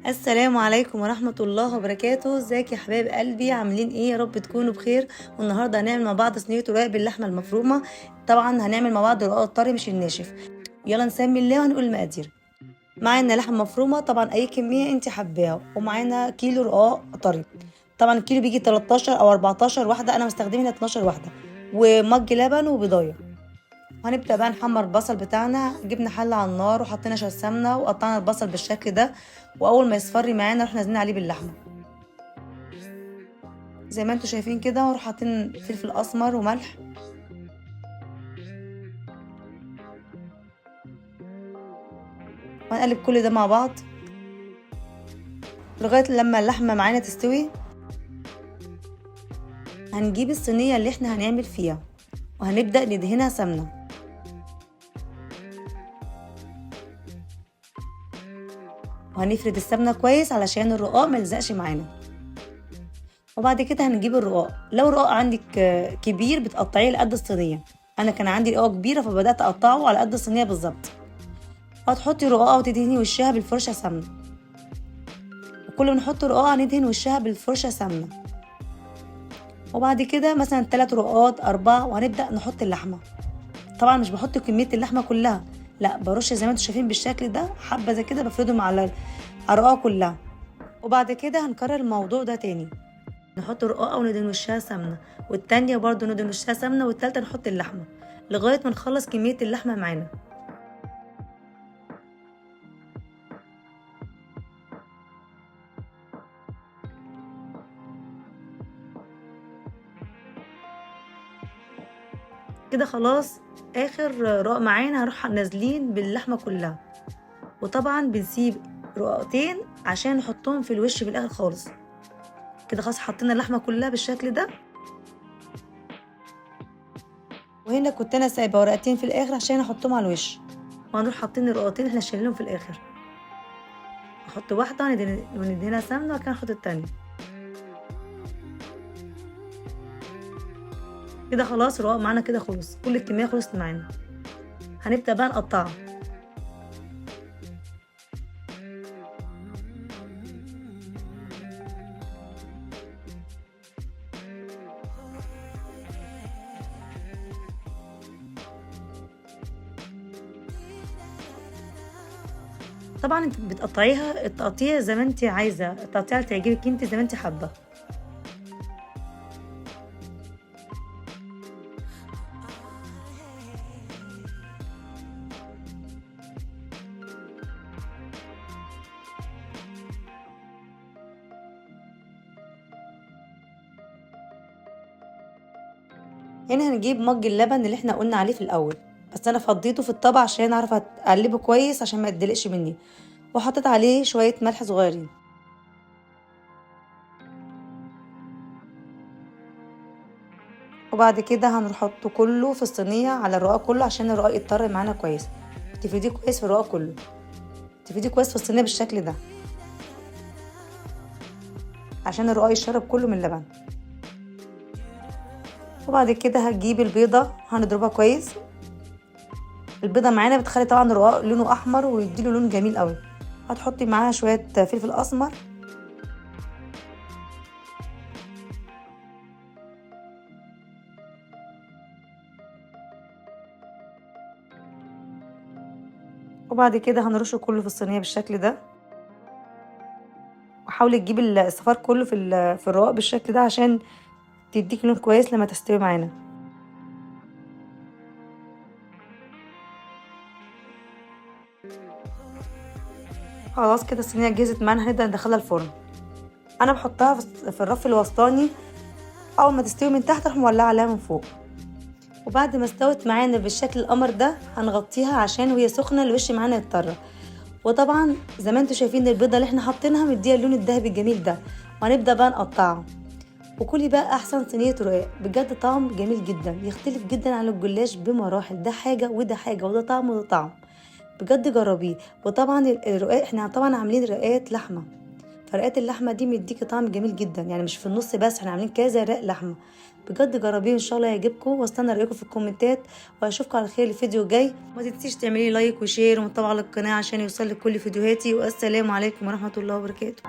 السلام عليكم ورحمة الله وبركاته. ازيك يا حبايب قلبي؟ عاملين ايه؟ يا رب تكونوا بخير. والنهارده هنعمل مع بعض صينية رقاق باللحمة المفرومة. طبعا هنعمل مع بعض رقاق الطري مش الناشف. يلا نسمي الله وهنقول المقادير. معانا لحمة مفرومة طبعا اي كمية انت حباها، ومعانا كيلو رقاق طري. طبعا الكيلو بيجي 13 او 14 واحدة، انا مستخدمة هنا 12 واحدة. ومج لبن وبضاية. هنبدأ بقى نحمر البصل بتاعنا. جبنا حلة على النار وحطينا شوية سمنة وقطعنا البصل بالشكل ده. واول ما يصفر معانا نروح نازلين عليه باللحمة زي ما انتوا شايفين كده، ونروح حاطين فلفل اسمر وملح. وهنقلب كل ده مع بعض لغاية لما اللحمة معانا تستوي. هنجيب الصينية اللي احنا هنعمل فيها وهنبدأ ندهنها سمنة. وهنفرد السمنة كويس علشان الرقاق ملزقش معانا. وبعد كده هنجيب الرقاق. لو الرقاق عندك كبير بتقطعيه لقد الصينية. انا كان عندي رقاق كبيرة فبدأت اقطعه على قد الصينية بالظبط. وهتحطي رقاقة وتدهني وشها بالفرشة سمنة. وكل ما نحط رقاقة هندهن وشها بالفرشة سمنة. وبعد كده مثلا 3 رقاقات 4، وهنبدأ نحط اللحمة. طبعا مش بحط كمية اللحمة كلها، لا برش زي ما انتوا شايفين بالشكل ده، حبة زي كده بفردهم على الرقاقة كلها. وبعد كده هنكرر الموضوع ده تاني. نحط رقاقة وندهن وشها سمنة، والتانية برضو ندهن وشها سمنة، والتالتة نحط اللحمة لغاية ما نخلص كمية اللحمة معانا. كده خلاص. اخر رقاق معانا هنروح نازلين باللحمة كلها. وطبعا بنسيب رقاقتين عشان نحطهم في الوش في الاخر خالص. كده خلاص حطينا اللحمة كلها بالشكل ده. وهنا كنت انا سايبه ورقتين في الاخر عشان احطهم على الوش. وهنروح حاطين الرقاقتين احنا شايلينهم في الاخر. احط واحده وندهنها سمنه، وكان احط التانية. كده خلاص الرقاق معانا كده خلص، كل الكميه خلصت معانا. هنبدا بقى نقطعها. طبعا انت بتقطعيها التقطيع زي ما انت عايزه، التقطيع اللي تعجبك انت زي ما انت حابه. هنا هنجيب مج اللبن اللي احنا قلنا عليه في الاول، بس انا فضيته في الطبق عشان اعرف اقلبه كويس عشان ما يتدلقش مني. وحطيت عليه شويه ملح صغيرين. وبعد كده هنحطه كله في الصينيه على الرقاق كله عشان الرقاق يتطري معانا كويس. تفرديه كويس في الرقاق كله، تفرديه كويس في الصينيه بالشكل ده عشان الرقاق يشرب كله من اللبن. وبعد كده هتجيب البيضه هنضربها كويس. البيضه معانا بتخلي طبعا الرقاق لونه احمر ويديله لون جميل قوي. هتحطي معاها شويه فلفل اسمر. وبعد كده هنرشه كله في الصينيه بالشكل ده. وحاولي تجيبي الصفار كله في الرقاق بالشكل ده عشان تديك لون كويس لما تستوي معانا. خلاص كده الصينيه جهزت معانا، هنبدا ندخلها الفرن. انا بحطها في الرف الوسطاني. اول ما تستوي من تحت اروح مولعه عليها من فوق. وبعد ما استوت معانا بالشكل القمر ده هنغطيها عشان وهي سخنه الوش معانا يتطرى. وطبعا زي ما انتوا شايفين البيضه اللي احنا حاطينها مديها اللون الذهبي الجميل ده. وهنبدا بقى نقطعه. وكلي بقى احسن صينيه رقاق، بجد طعم جميل جدا، يختلف جدا عن الجلاش بمراحل. ده حاجه وده حاجه، وده طعم وده طعم. بجد جربيه. وطبعا الرقاق احنا طبعا عاملين رقاقات لحمه، فرقات اللحمه دي مديكي طعم جميل جدا، يعني مش في النص بس، احنا عاملين كذا رق لحمه. بجد جربيه ان شاء الله يعجبكم، واستنى رايكم في الكومنتات، واشوفكم على خير الفيديو الجاي. ما تنسيش تعملي لايك وشير ومتابعه للقناه عشان يوصل لك كل فيديوهاتي، والسلام عليكم ورحمه الله وبركاته.